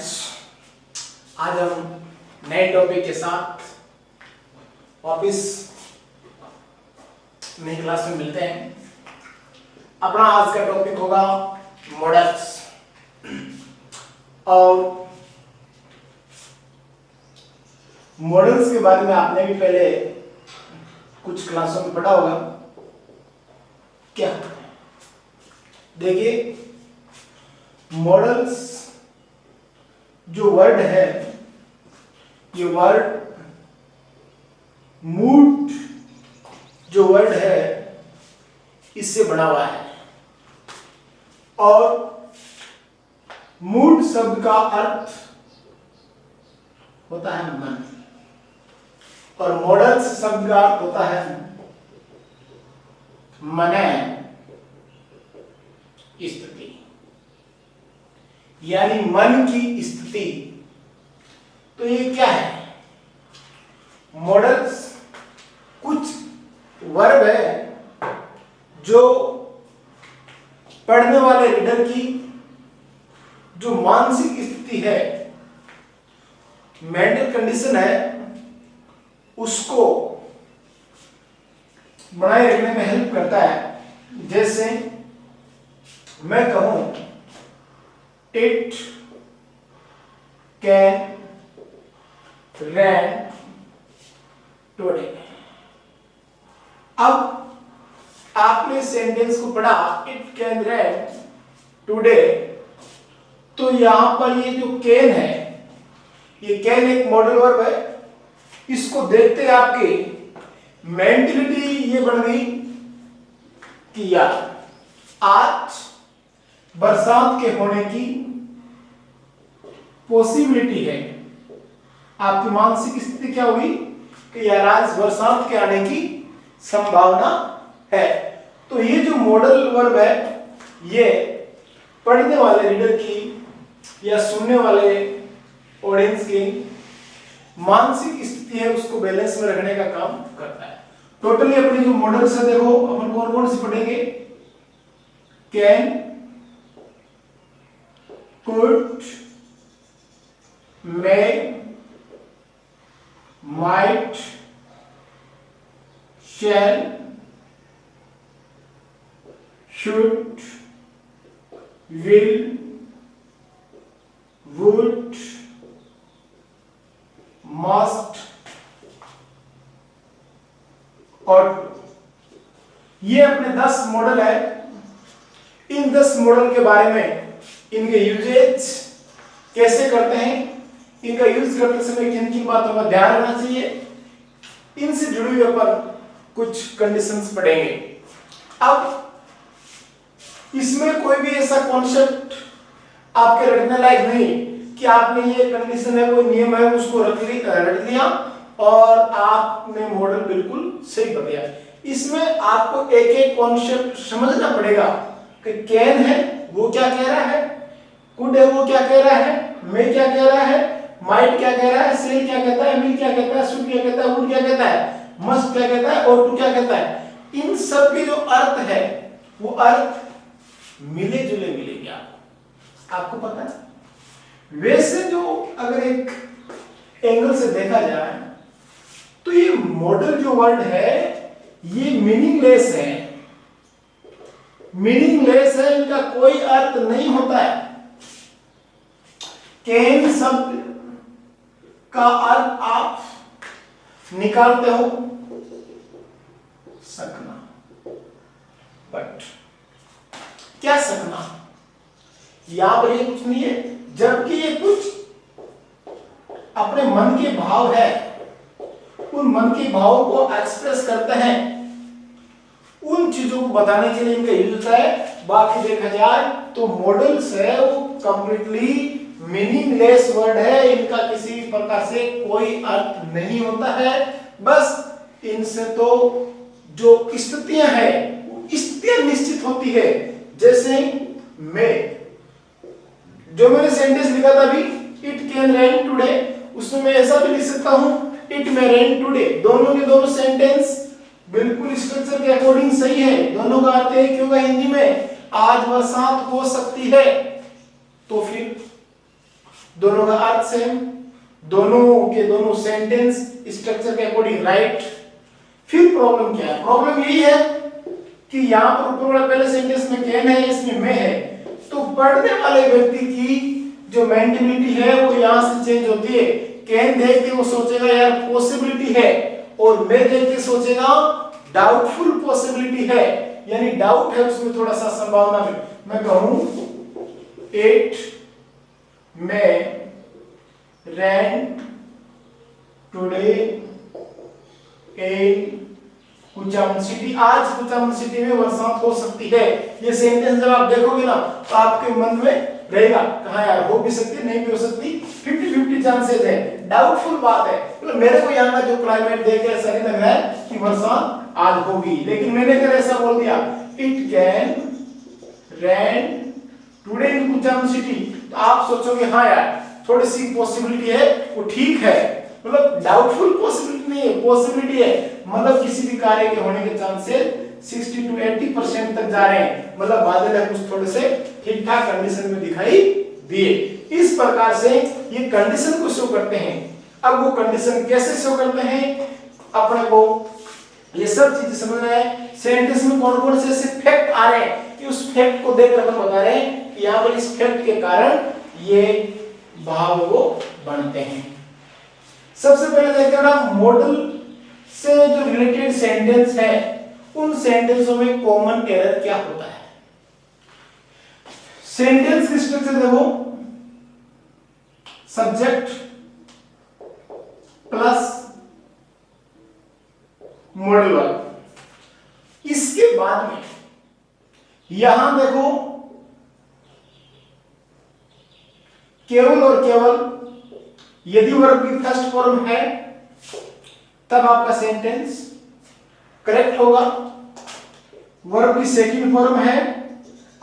आज हम नए टॉपिक के साथ वापिस नई क्लास में मिलते हैं। अपना आज का टॉपिक होगा मॉडल्स। और मॉडल्स के बारे में आपने भी पहले कुछ क्लासों में पढ़ा होगा। क्या देखिए, मॉडल्स जो वर्ड है, ये वर्ड मूड जो वर्ड है इससे बना हुआ है। और मूड शब्द का अर्थ होता है मन, और मॉडल्स शब्द का अर्थ होता है मने स्थिति, यानी मन की स्थिति। तो ये क्या है? मॉडल्स कुछ वर्ब है जो पढ़ने वाले रीडर की जो मानसिक स्थिति है, मेंटल कंडीशन है, उसको बनाए रखने में हेल्प करता है। जैसे मैं कहूं इट कैन रेन टुडे। अब आपने सेंटेंस को पढ़ा इट कैन रेन टुडे, तो यहां पर ये जो कैन है, ये कैन एक मॉडल वर्ब है। इसको देखते आपकी मेंटलिटी ये बन गई कि यार आज बरसात के होने की पॉसिबिलिटी है। आपकी मानसिक स्थिति क्या हुई कि यार आज बरसात के आने की संभावना है। तो ये जो मॉडल वर्ब है, ये पढ़ने वाले रीडर की या सुनने वाले ऑडियंस की मानसिक स्थिति है, उसको बैलेंस में रखने का काम करता है। टोटली अपनी जो मॉडल्स है, देखो अपन कौन कौन से पढ़ेंगे? Can, could, may, might, shall, should, will, would, must और ये अपने 10 मॉडल है। इन 10 मॉडल के बारे में, इनके यूजेज कैसे करते हैं, इनका यूज करते समय किन किन बातों का ध्यान रखना चाहिए, इनसे जुड़ी हुई अपन कुछ कंडीशंस पढ़ेंगे। अब इसमें कोई भी ऐसा कॉन्सेप्ट आपके रटने लायक नहीं कि आपने ये कंडीशन है, कोई नियम है, उसको रट लिया और आपने मॉडल बिल्कुल सही कर दिया। इसमें आपको एक एक कॉन्सेप्ट समझना पड़ेगा कि कैन है वो क्या कह रहा है, कुड है वो क्या कह रहा है, मे क्या कह रहा है, माइट क्या कह रहा है, सेल क्या कहता है, विल क्या कहता है, शुड क्या कहता है, वुड क्या कहता है, मस्ट क्या कहता है और टू क्या कहता है। इन सब के जो अर्थ है वो अर्थ मिले जुले मिलेंगे आपको पता है। वैसे जो अगर एक एंगल से देखा जाए तो ये मॉडल जो वर्ड है ये मीनिंगलेस है, इनका कोई अर्थ नहीं होता है। कैन शब्द का अर्थ आप निकालते हो सकना, बट क्या सकना? यहां पर ये कुछ नहीं है, जबकि ये कुछ अपने मन के भाव है, उन मन के भावों को एक्सप्रेस करते हैं, उन चीजों को बताने के लिए इनका यूज होता है। बाकी देखा जाए तो मॉडल्स है वो कंप्लीटली मीनिंगलेस वर्ड है, इनका किसी प्रकार से कोई अर्थ नहीं होता है। बस इनसे तो जो स्थितियां हैं वो स्थितियां निश्चित होती है। जैसे मैं जो मैंने सेंटेंस लिखा था अभी, इट कैन रेन टुडे, उसमें मैं ऐसा भी लिख सकता हूं इट मे रेन टुडे। दोनों के दोनों सेंटेंस बिल्कुल स्ट्रक्चर के अकॉर्डिंग सही है। दोनों का अर्थ है क्योंकि हिंदी में आज बरसात हो सकती है, तो फिर दोनों का अर्थ सेम, दोनों के दोनों सेंटेंस स्ट्रक्चर के अकॉर्डिंग राइट। फिर प्रॉब्लम क्या है? प्रॉब्लम यही है कि यहाँ पर ऊपर वाला पहले सेंटेंस में कैन है, इसमें मैं है, तो पढ़ने वाले व्यक्ति की जो मेंटेलिटी है वो यहाँ से चेंज होती है। कैन देख के वो सोचेगा यार पॉसिबिलिटी है, और मैं देख के सोचेगा डाउटफुल पॉसिबिलिटी है, यानी डाउट है उसमें थोड़ा सा संभावना में। मैं कहूं 8 में ran today in Kuchaman city, आज कुचामन सिटी में बरसात हो सकती है। ये सेंटेंस जब आप देखोगे ना तो आपके मन में रहेगा कहां यार हो भी सकती है, नहीं भी हो सकती, 50-50 चांसेस है, डाउटफुल बात है। तो मेरे को यहाँ का जो क्लाइमेट देख के ऐसा नहीं लग रहा है कि बरसात आज होगी, लेकिन मैंने अगर ऐसा बोल दिया it can rain today in Kuchaman city, तो आप सोचोगे हाँ यार थोड़ी सी पॉसिबिलिटी है, वो ठीक है, मतलब डाउटफुल पॉसिबिलिटी नहीं है, पॉसिबिलिटी है, मतलब किसी भी कार्य के होने के चांसेस 60 to 80% तक जा रहे हैं, मतलब बादल है कुछ थोड़े से ठीक ठाक कंडीशन में दिखाई दिए। इस प्रकार से ये कंडीशन को शो करते हैं। अब वो कंडीशन कैसे शो करते हैं अपने को ये सब चीजें समझना है। सेंटेंस में कौन कौन से ऐसे फैक्ट आ रहे हैं कि उस फैक्ट को देखकर हम बता रहे हैं कि यहाँ पर इस फैक्ट के कारण ये भाव वो बनते हैं। सबसे पहले देखते हैं मॉडल से जो रिलेटेड सेंटेंस है उन सेंटेंसों में कॉमन एरर क्या होता है। सेंटेंस की स्ट्रक्चर देखो, सब्जेक्ट प्लस मॉडल वर्ब। इसके बाद में यहां देखो केवल और केवल यदि वर्ब की फर्स्ट फॉर्म है तब आपका सेंटेंस करेक्ट होगा, वर्ब की सेकंड फॉर्म है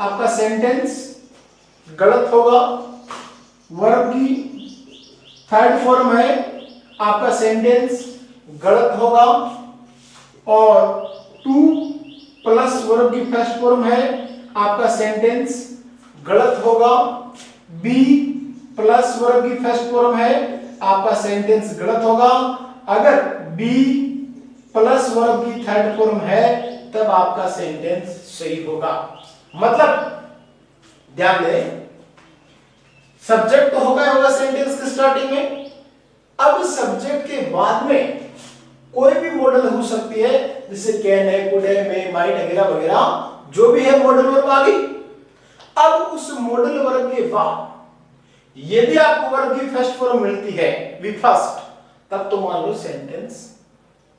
आपका सेंटेंस गलत होगा, वर्ब की थर्ड फॉर्म है आपका सेंटेंस गलत होगा, और 2 प्लस वर्ब की फर्स्ट फॉर्म है आपका सेंटेंस गलत होगा, बी प्लस वर्ब की फर्स्ट फॉर्म है आपका सेंटेंस गलत होगा। अगर बी प्लस वर्ब की थर्ड फॉर्म है तब आपका सेंटेंस सही होगा। मतलब ध्यान दें, सब्जेक्ट तो होगा सेंटेंस के स्टार्टिंग में, अब सब्जेक्ट के बाद में कोई भी मॉडल हो सकती है, जैसे कैन है, कुड है, मे, माइट वगैरह वगैरह जो भी है मॉडल वर्ब आ गई। अब उस मॉडल वर्ब के बाद यदि आपको वर्ब की फर्स्ट फॉर्म मिलती है वी फर्स्ट, तब तो मान लो सेंटेंस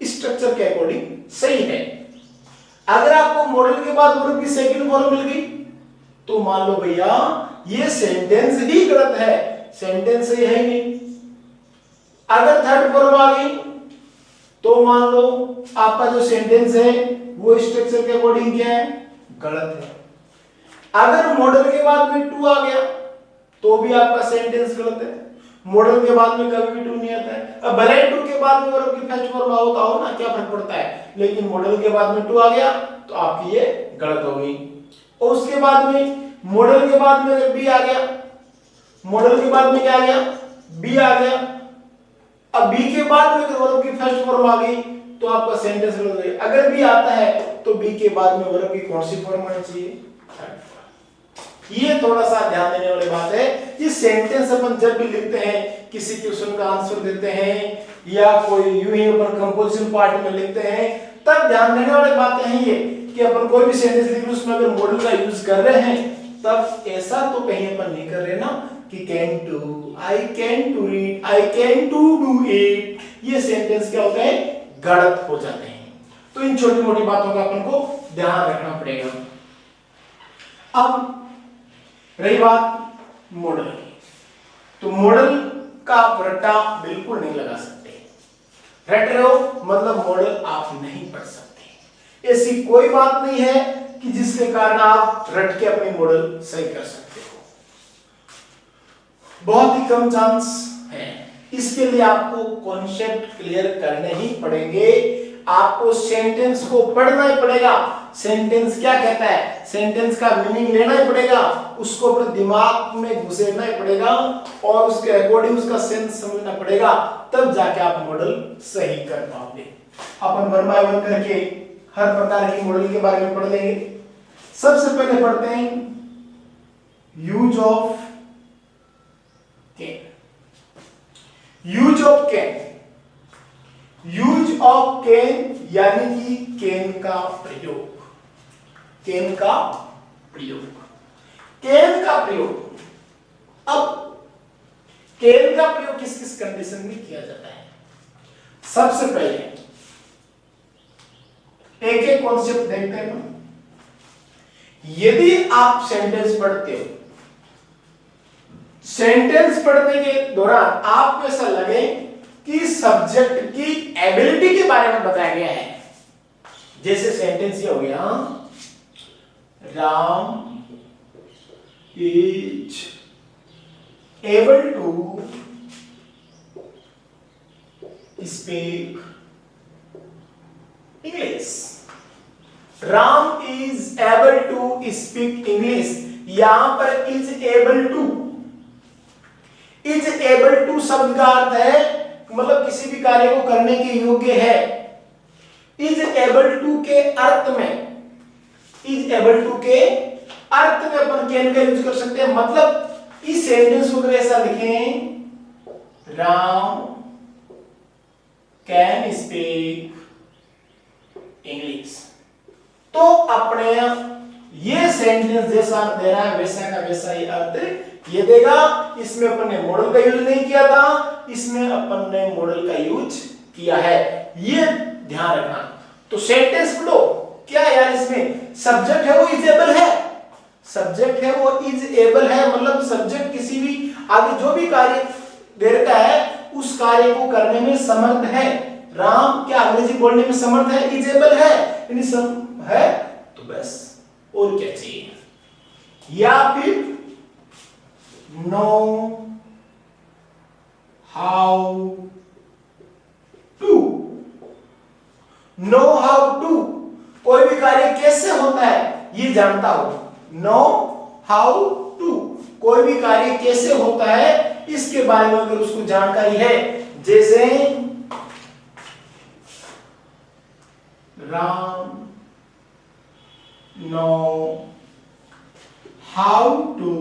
स्ट्रक्चर के अकॉर्डिंग सही है। अगर आपको मॉडल के बाद वर्ब की सेकंड फॉर्म मिल गई तो मान लो भैया ये सेंटेंस ही गलत है, सेंटेंस सही है ही नहीं। अगर थर्ड फॉर्म आ गई तो मान लो आपका जो सेंटेंस है वो स्ट्रक्चर के अकॉर्डिंग क्या है, गलत है। अगर मॉडल के बाद में 2 आ गया तो भी आपका सेंटेंस गलत है, मॉडल के बाद में कभी भी 2 नहीं आता है। अब भले 2 के बाद में वर्ब की फर्स्ट फॉर्म होता हो ना, क्या फर्क पड़ता है, लेकिन मॉडल के बाद में 2 आ गया तो आपकी ये गलत हो गई। और उसके बाद में मॉडल के बाद में अगर बी आ गया, मॉडल के बाद में क्या आ गया, बी आ गया। अब बी के बाद में अगर वर्ब की फर्स्ट फॉर्म आ गई तो आपका सेंटेंस गलत हो गया। अगर बी आता है तो बी के बाद में वर्ब की कौन सी फॉर्म आनी चाहिए, थर्ड फॉर्म। ये थोड़ा सा ध्यान देने वाली बात है। ये सेंटेंस अपन जब भी लिखते हैं, किसी क्वेश्चन का आंसर देते हैं या कोई यूं ही अपन कंपोजिशन पार्ट में लिखते हैं, तब ध्यान देने वाली बातें हैं ये कि अपन कोई भी सेंटेंस लिख रहे हैं उसमें अगर मॉडल का यूज कर रहे हैं तब ऐसा तो कहीं अपन नहीं कर रहे ना कि can to, I can to read, I can to do it, ये सेंटेंस क्या होते हैं, गलत हो जाते हैं। तो इन छोटी मोटी बातों का अपन को ध्यान रखना पड़ेगा। अब रही बात मॉडल की, तो मॉडल का आप रट्टा बिल्कुल नहीं लगा सकते। रट रहे हो मतलब मॉडल आप नहीं पढ़ सकते। ऐसी कोई बात नहीं है कि जिसके कारण आप रट के अपनी मॉडल सही कर सकते हो, बहुत ही कम चांस है। इसके लिए आपको कॉन्सेप्ट क्लियर करने ही पड़ेंगे, आपको सेंटेंस को पढ़ना ही पड़ेगा। सेंटेंस क्या कहता है, सेंटेंस का मीनिंग लेना ही पड़ेगा, उसको अपने दिमाग में घुसेड़ना पड़ेगा और उसके अकॉर्डिंग उसका सेंस समझना पड़ेगा, तब जाके आप मॉडल सही कर पाओगे। अपन 1 बाय 1 करके हर प्रकार की मॉडल के बारे में पढ़ लेंगे। सबसे पहले पढ़ते हैं use of can. Use of can, use of can यानी कि कैन का प्रयोग। कैन का प्रयोग, कैन का प्रयोग। अब कैन का प्रयोग किस किस कंडीशन में किया जाता है? सबसे पहले एक एक कॉन्सेप्ट देखते हैं। यदि आप सेंटेंस पढ़ते हो, सेंटेंस पढ़ने के दौरान आपको ऐसा लगे कि सब्जेक्ट की एबिलिटी के बारे में बताया गया है, जैसे सेंटेंस ये हो गया, Ram is able to speak English. Ram is able to speak English। यहां पर is able to, is able to शब्द का अर्थ है मतलब किसी भी कार्य को करने के योग्य है। is able to के अर्थ में, is able to के अर्थ में अपन कैन का यूज कर सकते हैं। मतलब इस सेंटेंस को अगर ऐसा लिखें, राम कैन स्पीक इंग्लिश, तो अपने ये सेंटेंस जैसा अर्थ दे रहा है वैसा का वैसा ही अर्थ ये देगा। इसमें अपन ने मॉडल का यूज नहीं किया था, इसमें अपन ने मॉडल का यूज किया है, ये ध्यान रखना। तो सेंटेंस पढ़ो, क्या यार इसमें सब्जेक्ट है वो इज एबल है, सब्जेक्ट है वो इज एबल है, मतलब सब्जेक्ट किसी भी आगे जो भी कार्य दे रखा है उस कार्य को करने में समर्थ है। राम क्या अंग्रेजी बोलने में समर्थ है, इज एबल है, यानी सम है, तो बस और क्या चाहिए। या फिर know how to, know how to कोई भी कार्य कैसे होता है ये जानता हो। नो हाउ टू कोई भी कार्य कैसे होता है इसके बारे में अगर उसको जानकारी है, जैसे Ram know how to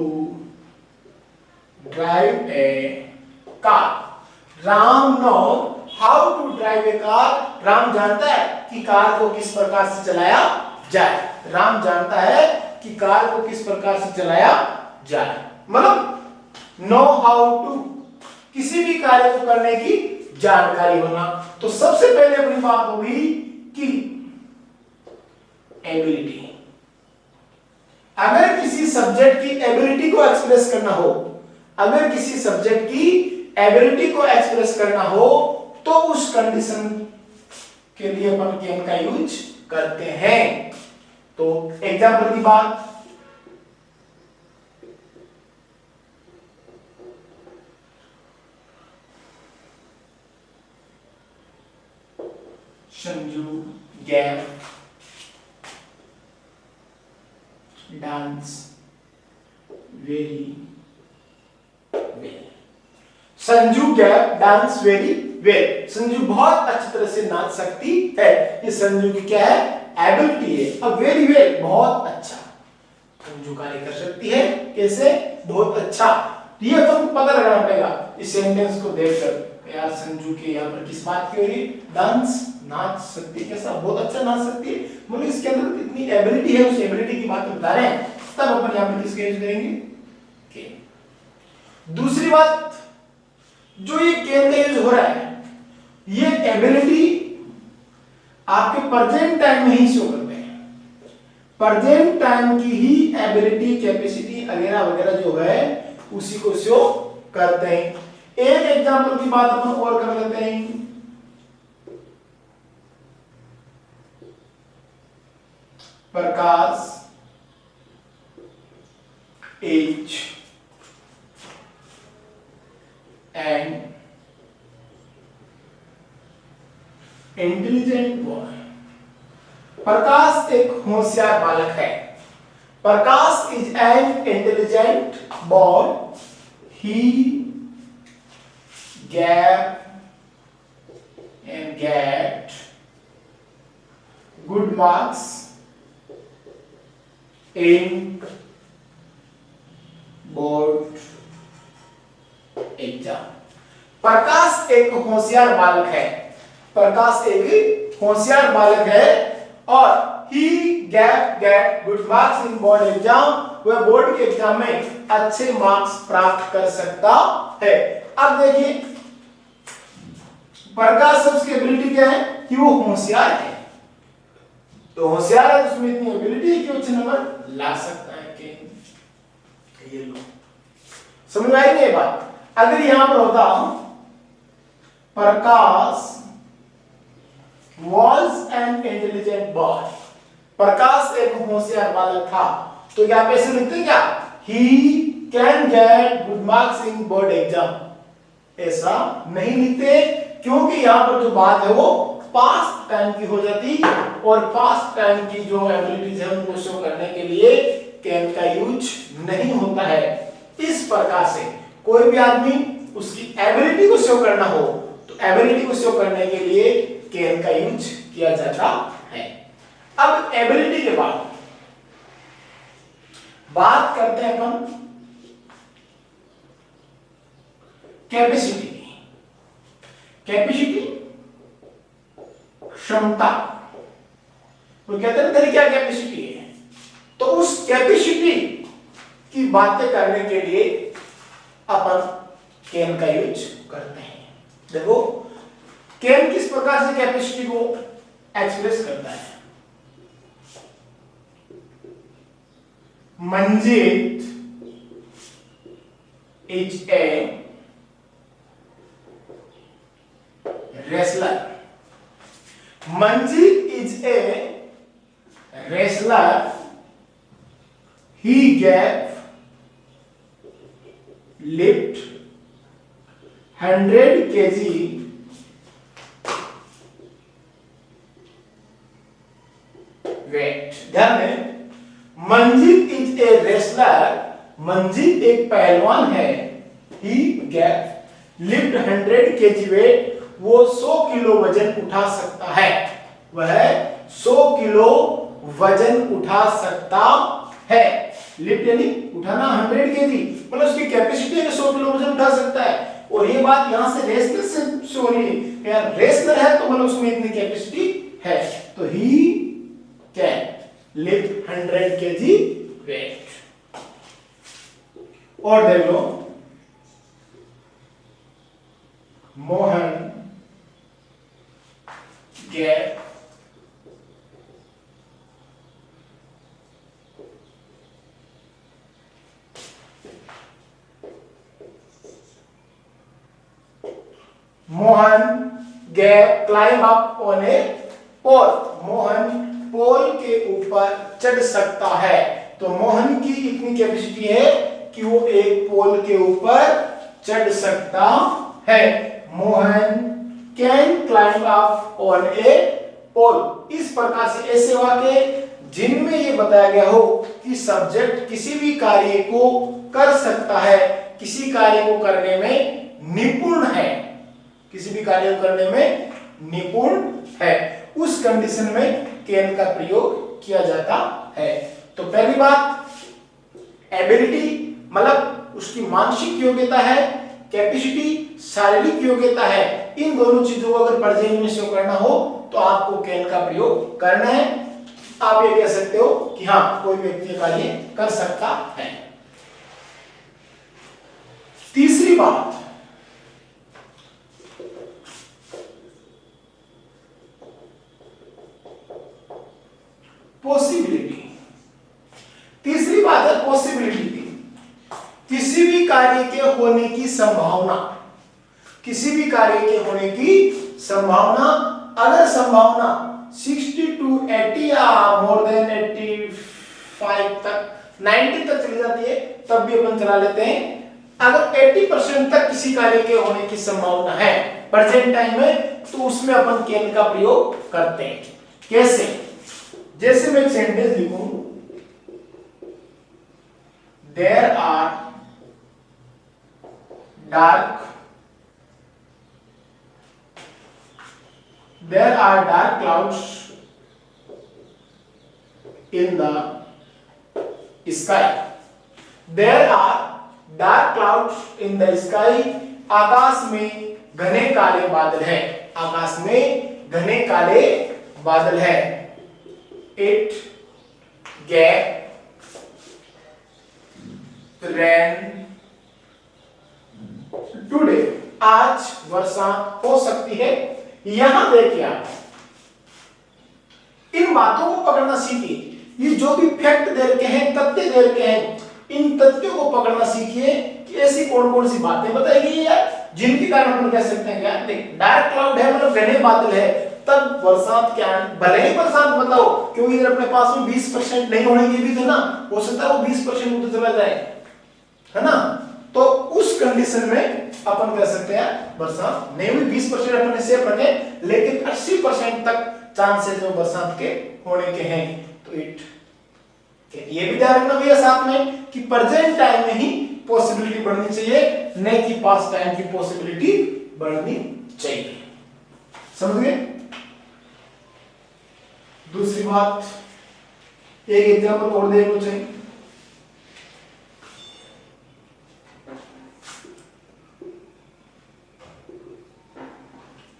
drive a car. Ram know how to drive a car, Ram जानता है कि कार को किस प्रकार से चलाया जाए। राम जानता है कि कार को किस प्रकार से चलाया जाए, मतलब नो हाउ टू किसी भी कार्य को करने की जानकारी होना। तो सबसे पहले अपनी बात होगी कि एबिलिटी। अगर किसी सब्जेक्ट की एबिलिटी को एक्सप्रेस करना हो, अगर किसी सब्जेक्ट की एबिलिटी को एक्सप्रेस करना हो तो उस कंडीशन के लिए अपन कैन का यूज करते हैं। तो एग्जाम्पल की बात, Sanju gave dance very well. Sanju gave dance very well, Sanju बहुत अच्छी तरह से नाच सकती है। ये संजू की क्या है, एबिलिटी है। अब वेरी वेल बहुत अच्छा, संजू कार्य कर सकती है, कैसे, बहुत अच्छा। ये तो पता लगाना पड़ेगा इस सेंटेंस को देखकर, यार संजू के यहाँ पर किस बात की हो रही है, डांस नाच सकती है, कैसा, बहुत अच्छा नाच सकती है, मतलब इसके अंदर कितनी एबिलिटी है, उस एबिलिटी की बात बता रहे हैं। तब अपन यहाँ पर किसका यूज करेंगे, कैन। दूसरी बात, जो ये कैन का यूज हो रहा है ये एबिलिटी आपके प्रेजेंट टाइम में ही शो करते हैं। प्रेजेंट टाइम की ही एबिलिटी, कैपेसिटी वगैरह वगैरह जो है उसी को शो करते हैं। एक एग्जांपल की बात अपन और कर लेते हैं। Prakash is and intelligent boy. Prakash एक होशियार बालक है, Prakash is an intelligent boy, he gave and get good marks in board exam. Prakash एक होशियार बालक है, प्रकाश एक होशियार बालक है और he get good marks in board exam, वह बोर्ड के एग्जाम में अच्छे मार्क्स प्राप्त कर सकता है। अब देखिए प्रकाश सबकी एबिलिटी क्या है कि वो होशियार है, तो होशियार है तो उसमें इतनी एबिलिटी है कि वो अच्छे नंबर ला सकता है कि ये लो। समझ में आई नहीं बात? अगर यहां पर होता प्रकाश was an intelligent boy, प्रकाश एक होशियार बालक था, तो क्या आप ऐसे लिखते क्या he can get good marks in board exam? ऐसा नहीं लिखते, क्योंकि यहां पर जो बात है वो पास्ट टाइम की हो जाती और पास्ट टाइम की जो एबिलिटीज है उनको शो करने के लिए कैन का यूज नहीं होता है। इस प्रकार से कोई भी आदमी उसकी एबिलिटी को शो करना हो तो एबिलिटी को शो करने के लिए कैन का यूज किया जाता है। अब एबिलिटी के बाद बात करते हैं अपन कैपेसिटी। कैपेसिटी क्षमता, वो कहते हैं तेरी क्या कैपेसिटी है, तो उस कैपेसिटी की बातें करने के लिए अपन कैन का यूज करते हैं। देखो कैन किस प्रकार से कैपेसिटी को एक्सप्रेस करता है। Manjeet is a wrestler. Manjeet is a wrestler. He gave lift 100 kg weight. ध्यान दें, Manjeet is a wrestler, Manjeet एक पहलवान है। He gave lift 100 kg weight, वो 100 किलो वजन उठा सकता है, वह 100 किलो वजन उठा सकता है। लिफ्ट यानी उठाना 100 केजी, मतलब उसकी कैपेसिटी है 100 किलो वजन उठा सकता है। और ये बात यहां से रेसलर से शो हो रही है, यार रेसलर है तो मतलब उसमें इतनी कैपेसिटी है, तो he can lift 100 KG weight. और देख लो Mohan get Mohan get climb up on a pole, Mohan पोल के ऊपर चढ़ सकता है। तो मोहन की इतनी कैपेसिटी है कि वो एक पोल के ऊपर चढ़ सकता है। Mohan can climb up on a pole. इस प्रकार से ऐसे वाक्य जिनमें ये बताया गया हो कि सब्जेक्ट किसी भी कार्य को कर सकता है, किसी कार्य को करने में निपुण है, किसी भी कार्य को करने में निपुण है, उस कंडीशन में कैन का प्रयोग किया जाता है। तो पहली बात एबिलिटी मतलब उसकी मानसिक योग्यता है, कैपेसिटी शारीरिक योग्यता है। इन दोनों चीजों को अगर प्रेजेंट में शो करना हो तो आपको कैन का प्रयोग करना है। आप ये कह सकते हो कि हाँ कोई व्यक्ति कार्य कर सकता है। तीसरी बात पॉसिबिलिटी। तीसरी बात है पॉसिबिलिटी की, किसी भी कार्य के होने की संभावना, किसी भी कार्य के होने की संभावना। अगर संभावना 60 to 80 या मोर देन 85 तक 90 तक चली जाती है तब भी अपन चला लेते हैं। अगर 80% तक किसी कार्य के होने की संभावना है प्रेजेंट टाइम में तो उसमें अपन कैन का प्रयोग करते हैं। कैसे? जैसे मैं एक सेंटेंस लिखूं, there are dark clouds in the sky. There are dark clouds in the sky. आकाश में घने काले बादल है, आकाश में घने काले बादल है। It get rain today. आज वर्षा हो सकती है। यहां देखिए आप इन बातों को पकड़ना सीखिए। ये जो भी फैक्ट दे रखे हैं, तथ्य दे रखे हैं, इन तथ्यों को पकड़ना सीखिए कि ऐसी कौन कौन सी बातें बताई गई है जिनके कारण हम कह सकते हैं क्या, देख डार्क क्लाउड है मतलब घने बादल है, तब बरसात क्या, भले ही बरसात बताओ क्योंकि इधर अपने पास में 20% नहीं होने की भी थे ना, हो सकता है वो 20% उधर चला जाए, है ना। तो उस कंडीशन में अपन कह सकते हैं बरसात नहीं हुई, 20% अपने सेफ रखे, लेकिन 80% तक चांसेस है बरसात के होने के हैं। तो ये भी ध्यान रखना भैया साथ में कि प्रेजेंट टाइम में ही पॉसिबिलिटी बढ़नी चाहिए, नहीं कि पास्ट टाइम की पॉसिबिलिटी बढ़नी चाहिए। समझ गए? दूसरी बात, एक एग्जांपल और देखना चाहिए।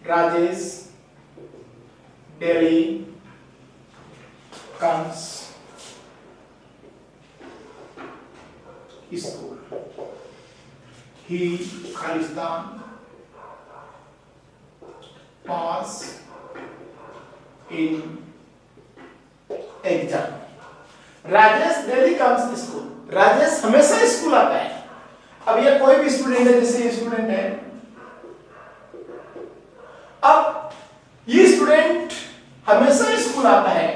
Rajesh daily comes school. He Khalistan pass in exam. Rajesh daily comes school, Rajesh हमेशा स्कूल आता है। अब ये कोई भी स्टूडेंट है, जैसे स्टूडेंट है, अब ये स्टूडेंट हमेशा स्कूल आता है,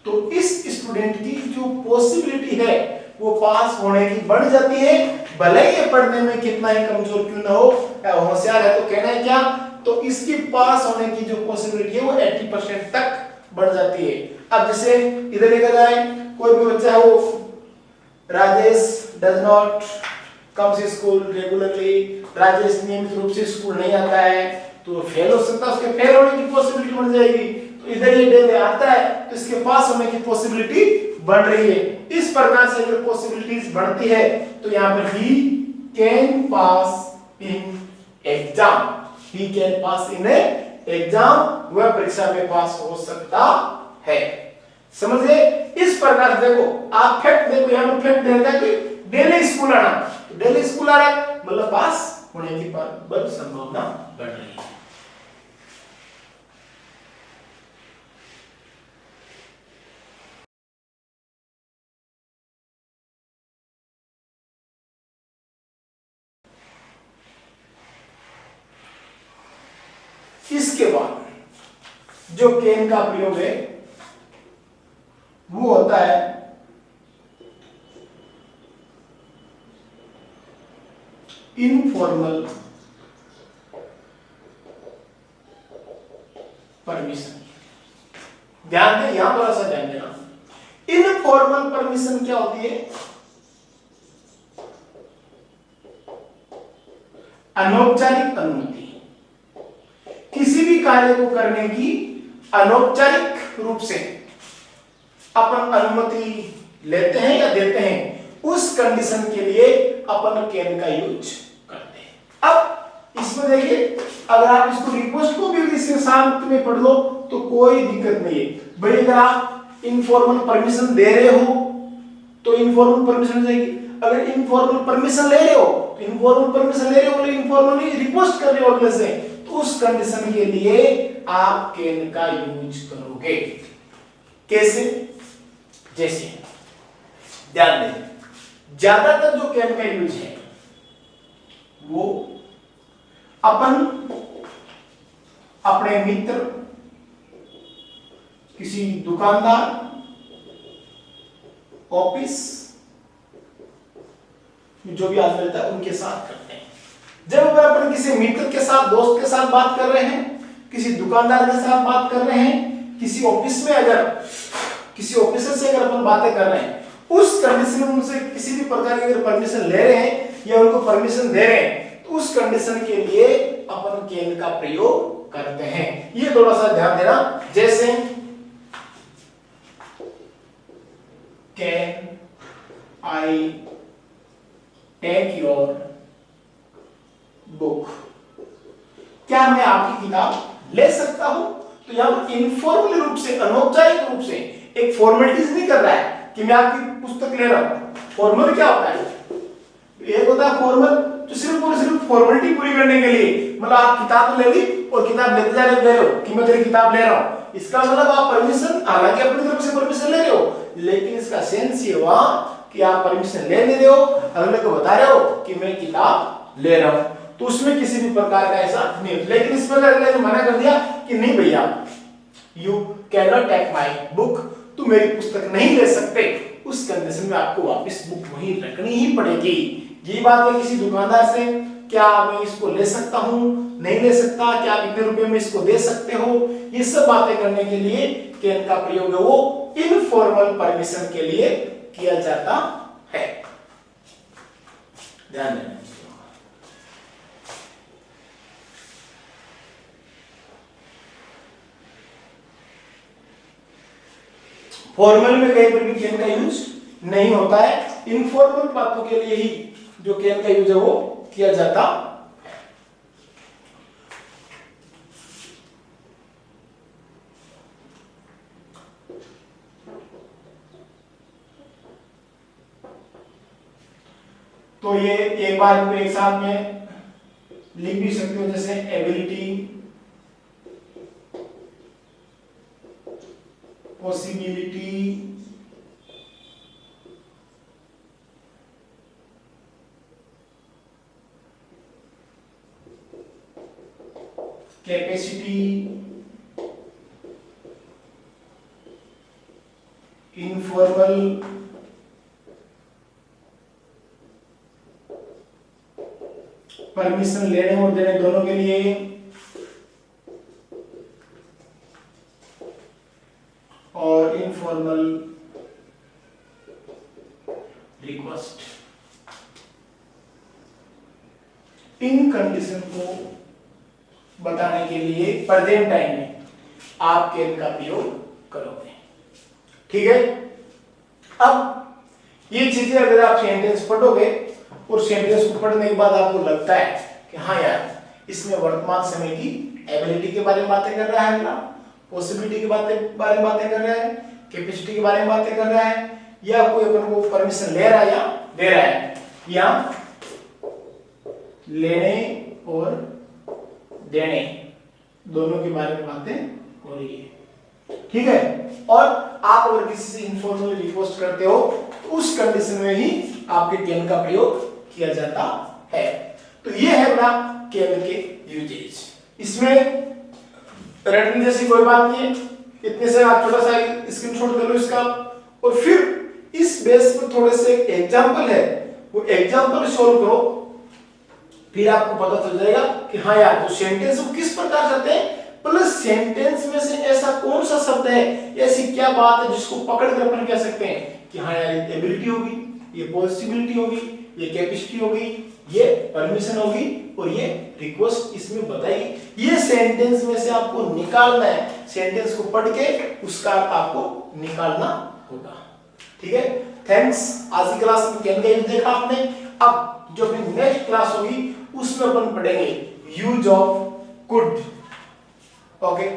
तो इस स्टूडेंट की जो पॉसिबिलिटी है वो पास होने की बढ़ जाती है, भले ही ये पढ़ने में कितना ही कमजोर क्यों ना हो, या होशियार है तो कहना है क्या, तो इसकी पास होने की जो पॉसिबिलिटी है वो 80% तक बढ़ जाती है। अब जैसे इधर लिखा जाए, कोई भी बच्चा है वो Rajesh does not comes school regularly, Rajesh नियमित रूप से स्कूल नहीं आता है, तो फेल हो सकता है, उसके फेल होने की पॉसिबिलिटी बढ़ जाएगी। तो इधर ये डे आता है तो इसके पास होने की पॉसिबिलिटी बढ़ रही है। इस प्रकार से अगर पॉसिबिलिटीज बढ़ती है तो यहाँ पर he can pass in exam, he can pass in exam, वह परीक्षा में पास हो सकता है। समझे? इस प्रकार से देखो, आप फैक्ट देखो, यहाँ पर फैक्ट दे रखा है कि डेली स्कूल आना, डेली स्कूल आ रहा है मतलब पास होने की प्रबल संभावना बढ़ रही है। इसके बाद जो कैन का प्रयोग है वो होता है इनफॉर्मल परमिशन। ध्यान दें, यहां थोड़ा सा ध्यान देना, इनफॉर्मल परमिशन क्या होती है? अनौपचारिक अनुमति, किसी भी कार्य को करने की अनौपचारिक रूप से अपन अनुमति लेते हैं या देते हैं, उस कंडीशन के लिए अपन कैन का यूज करते हैं। अब इसमें देखिए, अगर आप इसको रिक्वेस्ट को भी इसके साथ में पढ़ लो तो कोई दिक्कत नहीं है भाई। अगर आप इनफॉर्मल परमिशन दे रहे हो तो इनफॉर्मल परमिशन जाएगी, अगर इनफॉर्मल परमिशन ले रहे हो तो इनफॉर्मल परमिशन ले रहे हो, इनफॉर्मली रिक्वेस्ट कर रहे हो अगले से, तो उस कंडीशन के लिए आप कैन का यूज करोगे। कैसे? जैसे ध्यान दें, ज्यादातर जो कैन का यूज है वो अपन अपने मित्र, किसी दुकानदार, ऑफिस जो भी आदमी रहता है उनके साथ करते हैं। जब अगर अपन किसी मित्र के साथ, दोस्त के साथ बात कर रहे हैं, किसी दुकानदार के साथ बात कर रहे हैं, किसी ऑफिस में अगर किसी ऑफिसर से अगर अपन बातें कर रहे हैं, उस कंडीशन में उनसे किसी भी प्रकार की अगर परमिशन ले रहे हैं या उनको परमिशन दे रहे हैं तो उस कंडीशन के लिए अपन कैन का प्रयोग करते हैं। ये थोड़ा सा ध्यान देना। जैसे can I take your book, क्या मैं आपकी किताब ले सकता हूं? तो यहां पर इनफॉर्मल रूप से, अनौपचारिक रूप से एक फॉर्मेलिटीज नहीं कर रहा है कि मैं आपकी पुस्तक ले रहा हूं। फॉर्मल क्या होता है? एक होता है फॉर्मल जो सिर्फ और सिर्फ फॉर्मेलिटी पूरी करने के लिए, मतलब आप किताब ले ली और किताब लेते जा रहे हो कि मैं तेरी किताब ले रहा हूं, इसका मतलब आप परमिशन, हालांकि अपनी तरफ से परमिशन ले रहे हो, लेकिन इसका सेंस ये हुआ कि आप परमिशन ले रहे हो, अगले को बता रहे हो कि मैं किताब ले रहा हूं, तो उसमें किसी भी प्रकार का ऐसा नहीं। लेकिन इसमें अगले ने मना कर दिया कि नहीं भैया, you can not take my book, तुम मेरी पुस्तक नहीं ले सकते, उस कंडीशन में आपको वापस बुक वहीं रखनी ही पड़ेगी। ये बात है किसी दुकानदार से, क्या मैं इसको ले सकता हूं, नहीं ले सकता, क्या आप इतने रुपए में इसको दे सकते हो, ये सब बातें करने के लिए कैन का प्रयोग है वो इनफॉर्मल परमिशन के लिए किया जाता है। ध्यान देना। फॉर्मल में कहीं पर भी कैन का यूज नहीं होता है, इनफॉर्मल बातों के लिए ही जो कैन का यूज है वो किया जाता है। तो ये एक बार एक साथ में लिख भी सकते हो, जैसे ability, possibility, capacity, informal, permission लेने और देने दोनों के लिए, और इनफॉर्मल रिक्वेस्ट। इन कंडीशन को बताने के लिए प्रेजेंट टाइम में आप कैन का प्रयोग करोगे। ठीक है। अब ये चीजें अगर आप सेंटेंस पढ़ोगे और सेंटेंस को पढ़ने के बाद आपको लगता है कि हाँ यार, इसमें वर्तमान समय की एबिलिटी के बारे में बातें कर रहा है, पॉसिबिलिटी के बारे में बातें कर रहा है, कैपेसिटी के बारे में बातें कर रहा है, या कोई अपन को परमिशन ले रहा है या दे रहा है, या लेने और देने दोनों के बारे में बातें हो रही है। ठीक है। और आप अगर किसी से इनफॉर्मली रिक्वेस्ट करते हो तो उस कंडीशन में ही आपके कैन का प्रयोग किया जाता है। तो ये है अपना कैन के यूजेज। इसमें रटने जैसी कोई बात नहीं है, इतने से आप छोटा सा स्क्रीनशॉट ले लो इसका, और फिर इस बेस पर थोड़े से एग्जांपल है वो एग्जांपल सॉल्व करो, फिर आपको पता चल जाएगा कि हाँ यार, जो सेंटेंस वो किस प्रकार चलते हैं, प्लस सेंटेंस में से ऐसा कौन सा शब्द है, ऐसी क्या बात है जिसको पकड़कर अपन कह सकते हैं कि हाँ यार, ये एबिलिटी होगी, ये पॉसिबिलिटी होगी, ये कैपेसिटी होगी, ये परमिशन होगी, और ये रिक्वेस्ट इसमें बताएगी। ये सेंटेंस में से आपको निकालना है, सेंटेंस को पढ़ के उसका अर्थ आपको निकालना होगा। ठीक है। थैंक्स। आज की क्लास में कैन का यूज देखा आपने। अब जो अपनी नेक्स्ट क्लास होगी उसमें अपन पढ़ेंगे यूज ऑफ कुड। ओके।